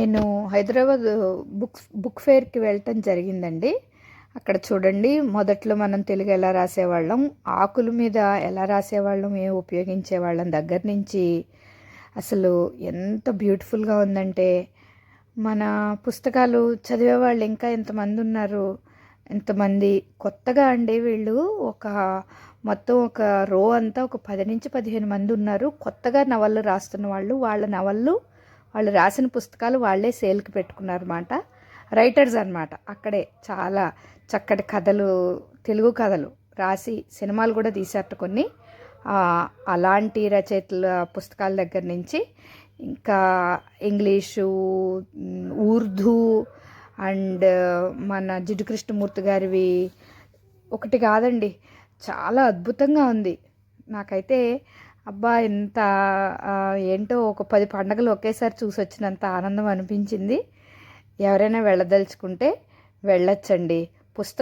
నేను హైదరాబాద్ బుక్ ఫెయిర్కి వెళ్ళటం జరిగిందండి. అక్కడ చూడండి, మొదట్లో మనం తెలుగు ఎలా రాసేవాళ్ళం, ఆకుల మీద ఎలా రాసేవాళ్ళం, ఏం ఉపయోగించేవాళ్ళం దగ్గర నుంచి అసలు ఎంత బ్యూటిఫుల్గా ఉందంటే, మన పుస్తకాలు చదివేవాళ్ళు ఇంకా ఎంతమంది ఉన్నారు. ఎంతమంది కొత్తగా అండి వీళ్ళు మొత్తం ఒక రో అంతా ఒక 10 నుంచి 15 మంది ఉన్నారు. కొత్తగా నవళ్ళు రాస్తున్న వాళ్ళు, వాళ్ళ నవళ్ళు వాళ్ళు రాసిన పుస్తకాలు వాళ్ళే సేల్కి పెట్టుకున్నారన్నమాట. రైటర్స్ అన్నమాట. అక్కడే చాలా చక్కటి కథలు, తెలుగు కథలు రాసి సినిమాలు కూడా తీశారట కొన్ని. అలాంటి రచయితల పుస్తకాల దగ్గర నుంచి ఇంకా ఇంగ్లీషు, ఉర్దూ అండ్ మన జిడ్డు కృష్ణమూర్తి గారివి ఒకటి కాదండి, చాలా అద్భుతంగా ఉంది. నాకైతే అబ్బా ఎంత ఏంటో ఒక 10 పండుగలు ఒకేసారి చూసి వచ్చినంత ఆనందం అనిపించింది. ఎవరైనా వెళ్ళదలుచుకుంటే వెళ్ళొచ్చండి. పుస్తకం